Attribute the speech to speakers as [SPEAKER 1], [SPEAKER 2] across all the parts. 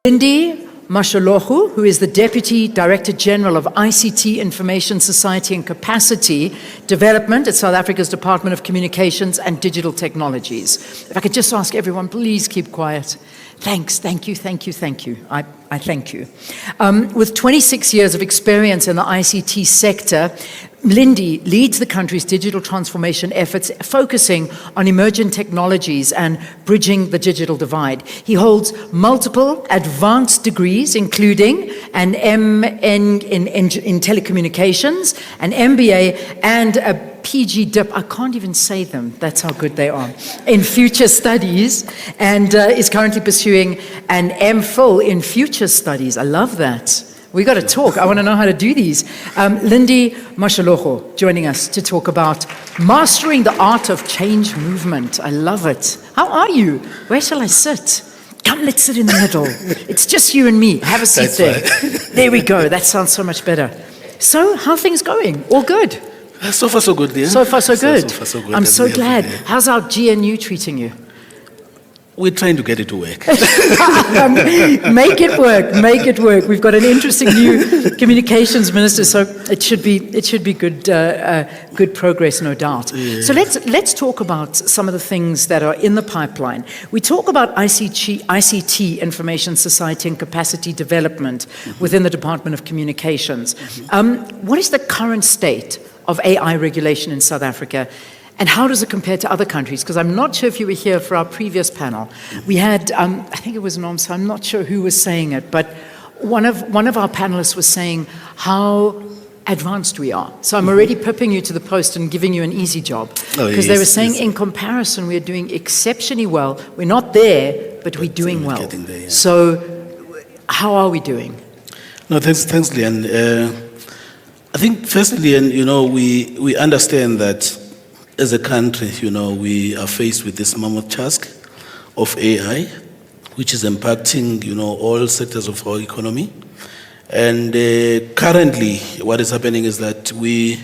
[SPEAKER 1] Mlindi Mashologu, who is the Deputy Director General of ICT, Information Society and Capacity Development at South Africa's Department of Communications and Digital Technologies. If I could just ask everyone, please keep quiet. Thanks, thank you, thank you, thank you. I thank you. With 26 years of experience in the ICT sector, Mlindi leads the country's digital transformation efforts, focusing on emerging technologies and bridging the digital divide. He holds multiple advanced degrees, including an MN in telecommunications, an MBA, and a PG Dip. I can't even say them, that's how good they are, in future studies, and is currently pursuing an MPhil in future studies. I love that. We got to talk. I want to know how to do these. Mlindi Mashologu joining us to talk about mastering the art of change movement. I love it. How are you? Where shall I sit? Come, let's sit in the middle. It's just you and me. Have a seat there. There we go. That sounds so much better. So, how are things going? All good?
[SPEAKER 2] So far, so good, Leanne.
[SPEAKER 1] So far, so good.
[SPEAKER 2] So far, so good.
[SPEAKER 1] I'm so glad. How's our GNU treating you?
[SPEAKER 2] We're trying to get it to work.
[SPEAKER 1] Make it work. Make it work. We've got an interesting new communications minister, so it should be good good progress, no doubt.
[SPEAKER 2] Yeah.
[SPEAKER 1] So let's talk about some of the things that are in the pipeline. We talk about ICT, Information Society and Capacity Development within the Department of Communications. What is the current state of AI regulation in South Africa? And how does it compare to other countries? Because I'm not sure if you were here for our previous panel. We had, I think it was Norm, so I'm not sure who was saying it, but one of our panelists was saying how advanced we are. So I'm already pipping you to the post and giving you an easy job. Because they were saying in comparison, we're doing exceptionally well. We're not there, but we're doing well.
[SPEAKER 2] There, yeah.
[SPEAKER 1] So how are we doing?
[SPEAKER 2] No, thanks, Leanne. I think firstly, Leanne, we understand that as a country, we are faced with this mammoth task of AI, which is impacting, all sectors of our economy. And currently, what is happening is that we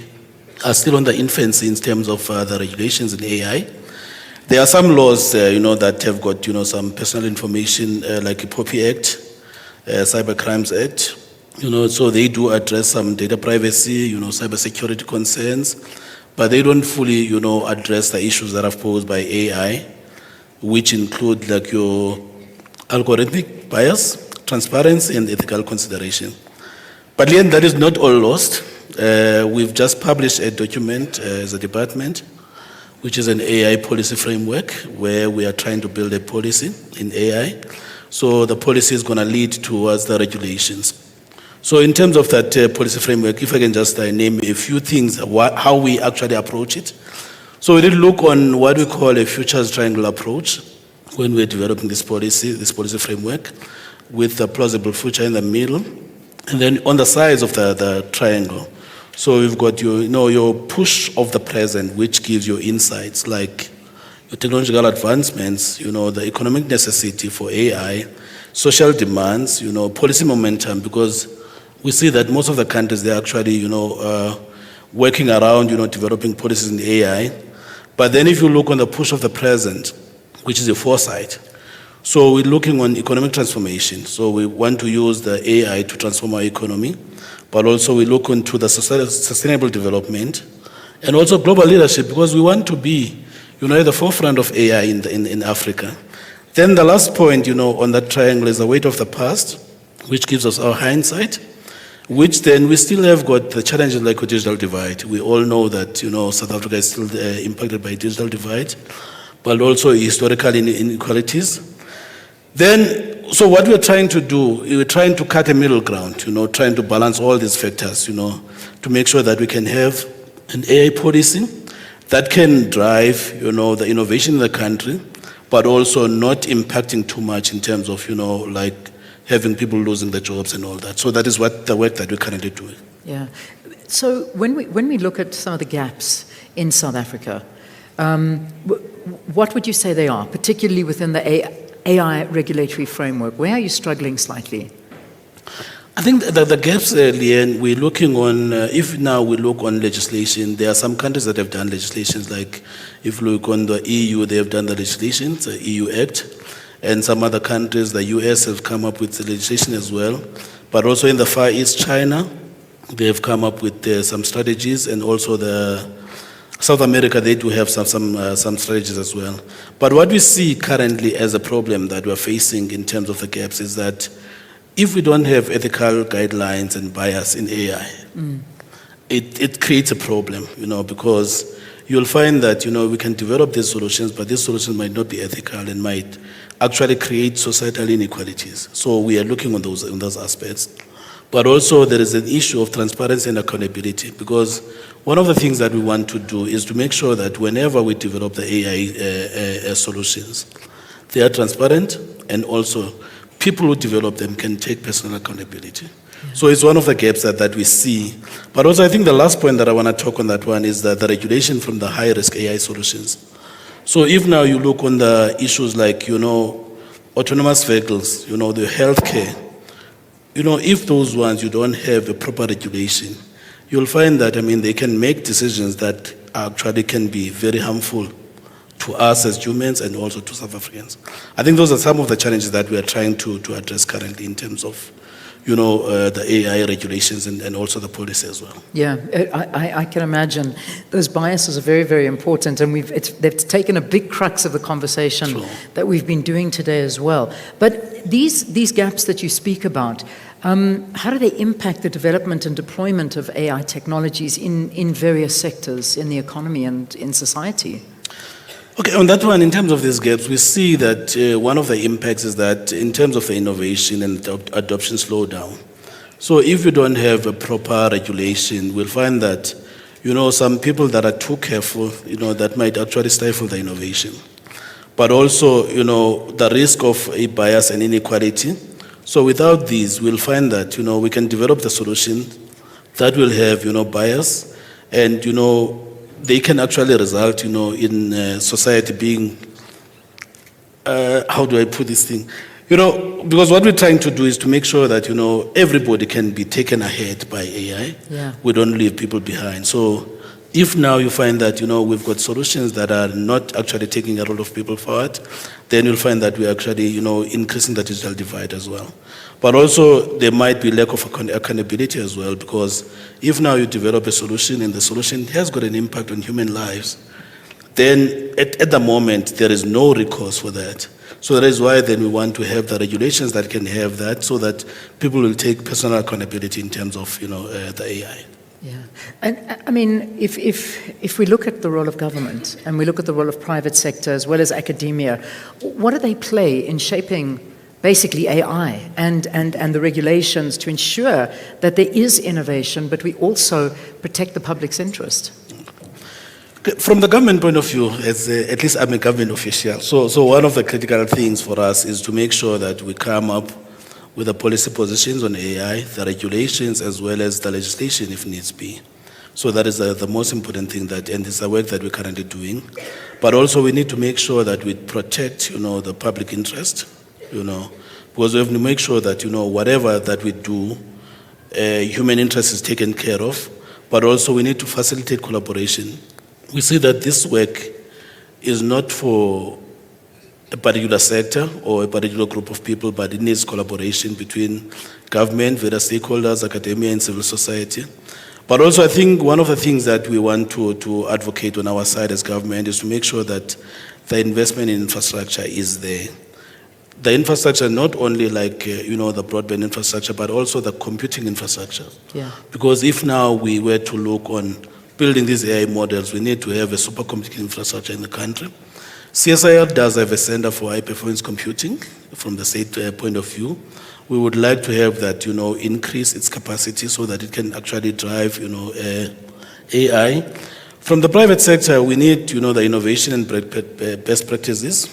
[SPEAKER 2] are still on the infancy in terms of the regulations in AI. There are some laws, that have got, some personal information, like the POPI Act, Cyber Crimes Act. So they do address some data privacy, cyber security concerns. But they don't fully, address the issues that are posed by AI, which include like your algorithmic bias, transparency, and ethical consideration. But again, that is not all lost. We've just published a document as a department, which is an AI policy framework, where we are trying to build a policy in AI. So the policy is going to lead towards the regulations. So in terms of that policy framework, if I can just name a few things, how we actually approach it. So we did look on what we call a futures triangle approach when we're developing this policy framework, with a plausible future in the middle, and then on the sides of the triangle. So we've got your push of the present, which gives you insights like your technological advancements, the economic necessity for AI, social demands, policy momentum, because we see that most of the countries, they're actually, working around, developing policies in AI. But then if you look on the push of the present, which is a foresight, so we're looking on economic transformation. So we want to use the AI to transform our economy, but also we look into the sustainable development and also global leadership, because we want to be, at the forefront of AI in Africa. Then the last point, on that triangle is the weight of the past, which gives us our hindsight, which then we still have got the challenges like a digital divide. We all know that, South Africa is still impacted by digital divide, but also historical inequalities. Then, so what we're trying to do, we're trying to cut a middle ground, trying to balance all these factors, to make sure that we can have an AI policy that can drive, the innovation in the country, but also not impacting too much in terms of, like having people losing their jobs and all that. So that is what the work that we're currently doing.
[SPEAKER 1] Yeah. So when we look at some of the gaps in South Africa, what would you say they are, particularly within the AI regulatory framework? Where are you struggling slightly?
[SPEAKER 2] I think that the gaps, Leanne, we're looking on, if now we look on legislation, there are some countries that have done legislations, like if you look on the EU, they have done the legislation, the EU Act. and some other countries, the US have come up with legislation as well. But also in the Far East, China, they have come up with some strategies, and also the South America, they do have some strategies as well. But what we see currently as a problem that we're facing in terms of the gaps is that if we don't have ethical guidelines and bias in AI, it creates a problem, because you'll find that, we can develop these solutions, but these solutions might not be ethical and might actually create societal inequalities. So we are looking on those aspects. But also there is an issue of transparency and accountability, because one of the things that we want to do is to make sure that whenever we develop the AI solutions, they are transparent, and also people who develop them can take personal accountability. So it's one of the gaps that we see. But also I think the last point that I want to talk on that one is that the regulation from the high-risk AI solutions. So if now you look on the issues like, autonomous vehicles, the healthcare, if those ones you don't have a proper regulation, you'll find that, they can make decisions that actually can be very harmful to us as humans and also to South Africans. I think those are some of the challenges that we are trying to address currently in terms of, the AI regulations and also the policy as well.
[SPEAKER 1] Yeah, I can imagine those biases are very, very important, and they've taken a big crux of the conversation that we've been doing today as well. But these gaps that you speak about, how do they impact the development and deployment of AI technologies in various sectors in the economy and in society?
[SPEAKER 2] Okay, on that one, in terms of these gaps, we see that one of the impacts is that in terms of the innovation and adoption slowdown. So if you don't have a proper regulation, we'll find that, some people that are too careful, that might actually stifle the innovation. But also, the risk of a bias and inequality. So without these, we'll find that, we can develop the solution that will have, bias, and, they can actually result, in society being, how do I put this thing? Because what we're trying to do is to make sure that, everybody can be taken ahead by AI.
[SPEAKER 1] Yeah.
[SPEAKER 2] We don't leave people behind. So if now you find that, we've got solutions that are not actually taking a lot of people forward, then you'll find that we're actually, increasing the digital divide as well. But also there might be lack of accountability as well, because if now you develop a solution and the solution has got an impact on human lives, then at the moment there is no recourse for that. So that is why then we want to have the regulations that can have that, so that people will take personal accountability in terms of, the AI.
[SPEAKER 1] Yeah, and if we look at the role of government and we look at the role of private sector as well as academia, what do they play in shaping basically AI and the regulations to ensure that there is innovation, but we also protect the public's interest?
[SPEAKER 2] From the government point of view, at least I'm a government official, so one of the critical things for us is to make sure that we come up with the policy positions on AI, the regulations, as well as the legislation if needs be. So that is the most important thing, and it's the work that we're currently doing. But also we need to make sure that we protect, the public interest, because we have to make sure that, whatever that we do, human interest is taken care of, but also we need to facilitate collaboration. We see that this work is not for a particular sector or a particular group of people, but it needs collaboration between government, various stakeholders, academia, and civil society. But also I think one of the things that we want to advocate on our side as government is to make sure that the investment in infrastructure is there. The infrastructure, not only like, the broadband infrastructure, but also the computing infrastructure.
[SPEAKER 1] Yeah.
[SPEAKER 2] Because if now we were to look on building these AI models, we need to have a supercomputing infrastructure in the country. CSIR does have a center for high-performance computing from the state point of view. We would like to have that, increase its capacity so that it can actually drive, AI. From the private sector, we need, the innovation and best practices,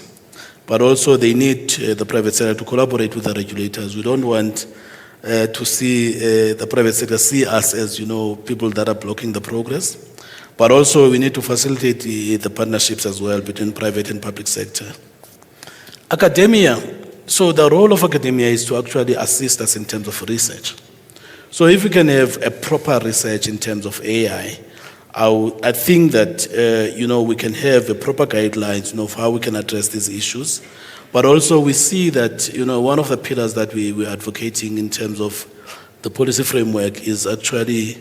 [SPEAKER 2] but also they need the private sector to collaborate with the regulators. We don't want to see the private sector see us as, people that are blocking the progress. But also we need to facilitate the partnerships as well between private and public sector. Academia, so the role of academia is to actually assist us in terms of research. So if we can have a proper research in terms of AI, I think that, we can have a proper guidelines, of how we can address these issues. But also we see that, one of the pillars that we're advocating in terms of the policy framework is actually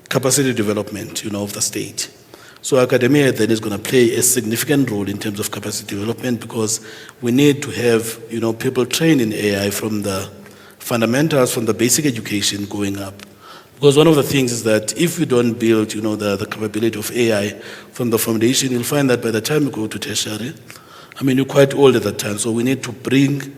[SPEAKER 2] capacity development, of the state. So academia then is going to play a significant role in terms of capacity development because we need to have, people trained in AI from the fundamentals, from the basic education going up. Because one of the things is that if we don't build, the capability of AI from the foundation, you'll find that by the time you go to tertiary, you're quite old at that time. So we need to bring,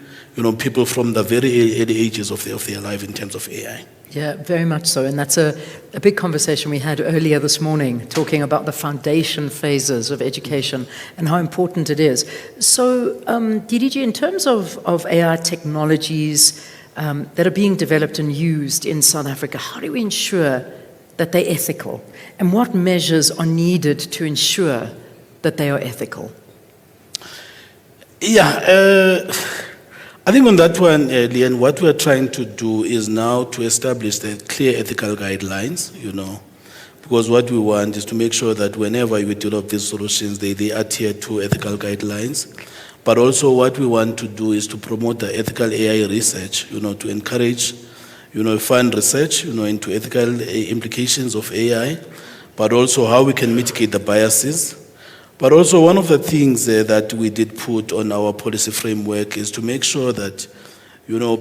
[SPEAKER 2] people from the very early ages of their life in terms of AI.
[SPEAKER 1] Yeah, very much so. And that's a big conversation we had earlier this morning, talking about the foundation phases of education and how important it is. So, DDG, in terms of AI technologies that are being developed and used in South Africa, how do we ensure that they're ethical? And what measures are needed to ensure that they are ethical?
[SPEAKER 2] Yeah, I think on that one, Leanne, what we're trying to do is now to establish the clear ethical guidelines, because what we want is to make sure that whenever we develop these solutions, they adhere to ethical guidelines. But also what we want to do is to promote the ethical AI research, to encourage, fund research, into ethical implications of AI, but also how we can mitigate the biases. But also one of the things that we did put on our policy framework is to make sure that,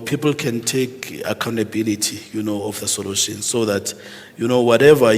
[SPEAKER 2] people can take accountability, of the solution so that, whatever